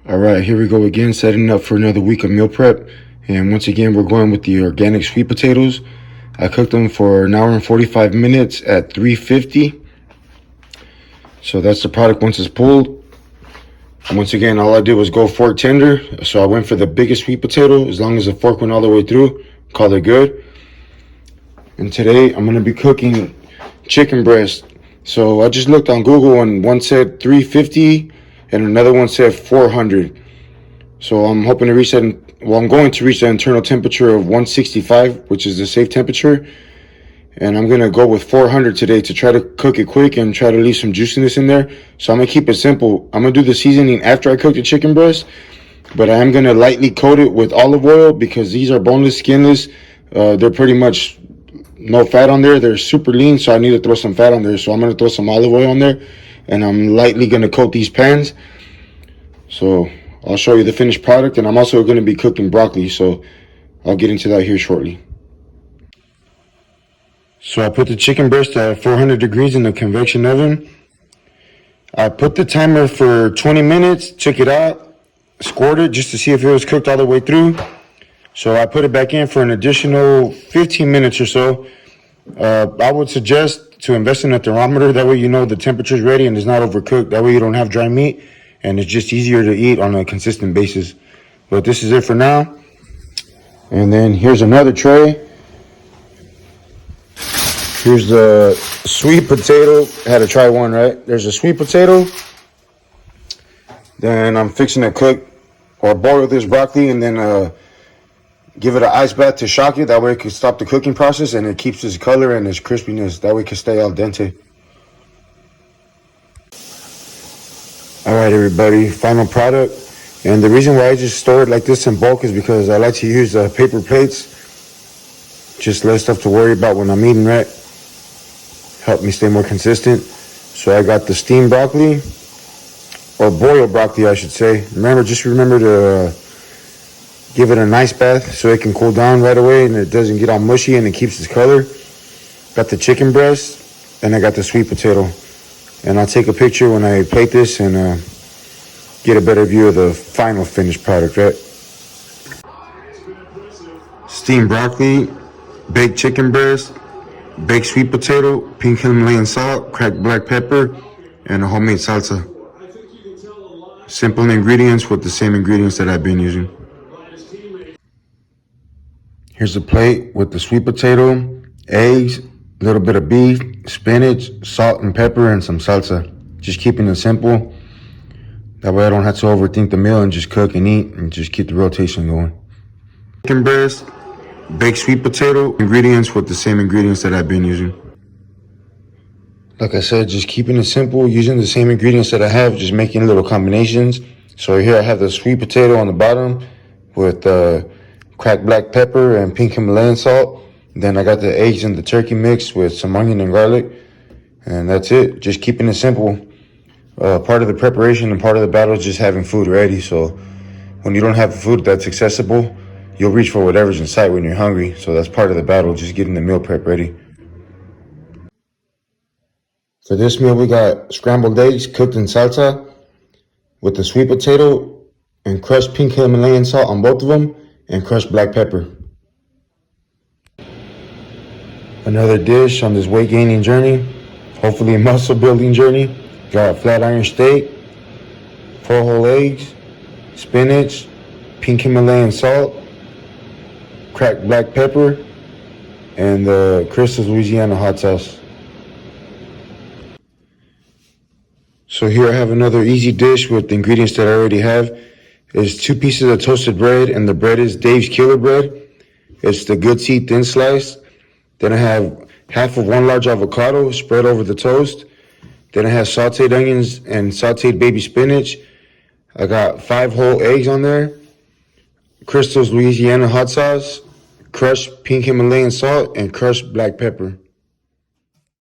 All right, here we go again, setting up for another week of meal prep. And once again, we're going with the organic sweet potatoes. I cooked them for an hour and 45 minutes at 350. So that's the product once it's pulled. Once again, all I did was go fork tender. So I went for the biggest sweet potato. As long as the fork went all the way through, called it good. And today I'm gonna be cooking chicken breast. So I just looked on Google and one said 350 and another one said 400. So I'm hoping to reach that. I'm going to reach the internal temperature of 165, which is the safe temperature. And I'm going to go with 400 today to try to cook it quick and try to leave some juiciness in there. So I'm going to keep it simple. I'm going to do the seasoning after I cook the chicken breast, but I am going to lightly coat it with olive oil because these are boneless, skinless. They're pretty much no fat on there. They're super lean, so I need to throw some fat on there. So I'm going to throw some olive oil on there, and I'm lightly going to coat these pans. So I'll show you the finished product, and I'm also going to be cooking broccoli, so I'll get into that here shortly. So I put the chicken breast at 400 degrees in the convection oven. I put the timer for 20 minutes, took it out, scored it just to see if it was cooked all the way through. So I put it back in for an additional 15 minutes or so. I would suggest to invest in a thermometer. That way you know the temperature's ready and it's not overcooked. That way you don't have dry meat and it's just easier to eat on a consistent basis. But this is it for now. And then here's another tray. Here's the sweet potato. I had to try one, right? There's a sweet potato. Then I'm fixing to cook or boil this broccoli and then give it an ice bath to shock it. That way it can stop the cooking process and it keeps its color and its crispiness. That way it can stay al dente. All right, everybody, final product. And the reason why I just store it like this in bulk is because I like to use paper plates. Just less stuff to worry about when I'm eating, right? Help me stay more consistent. So I got the steamed broccoli, or boiled broccoli, I should say. Just remember to give it a nice bath so it can cool down right away and it doesn't get all mushy and it keeps its color. Got the chicken breast, and I got the sweet potato. And I'll take a picture when I plate this and get a better view of the final finished product, right? Steamed broccoli, baked chicken breast, baked sweet potato, pink Himalayan salt, cracked black pepper, and a homemade salsa. Simple ingredients with the same ingredients that I've been using. Here's a plate with the sweet potato, eggs, a little bit of beef, spinach, salt and pepper, and some salsa. Just keeping it simple. That way I don't have to overthink the meal and just cook and eat and just keep the rotation going. Chicken breast, baked sweet potato, ingredients with the same ingredients that I've been using. Like I said, just keeping it simple, using the same ingredients that I have, just making little combinations. So here I have the sweet potato on the bottom with cracked black pepper and pink Himalayan salt. Then I got the eggs and the turkey mix with some onion and garlic. And that's it, just keeping it simple. Part of the preparation and part of the battle is just having food ready. So when you don't have food that's accessible, you'll reach for whatever's in sight when you're hungry. So that's part of the battle, just getting the meal prep ready. For this meal, we got scrambled eggs cooked in salsa with the sweet potato and crushed pink Himalayan salt on both of them and crushed black pepper. Another dish on this weight gaining journey, hopefully a muscle building journey. Got flat iron steak, 4 whole eggs, spinach, pink Himalayan salt, cracked black pepper, and the Crystal's Louisiana hot sauce. So here I have another easy dish with the ingredients that I already have. It's 2 pieces of toasted bread, and the bread is Dave's Killer Bread. It's the Good Seed thin slice. Then I have half of 1 large avocado spread over the toast. Then I have sauteed onions and sauteed baby spinach. I got 5 whole eggs on there. Crystal's Louisiana hot sauce, crushed pink Himalayan salt, and crushed black pepper.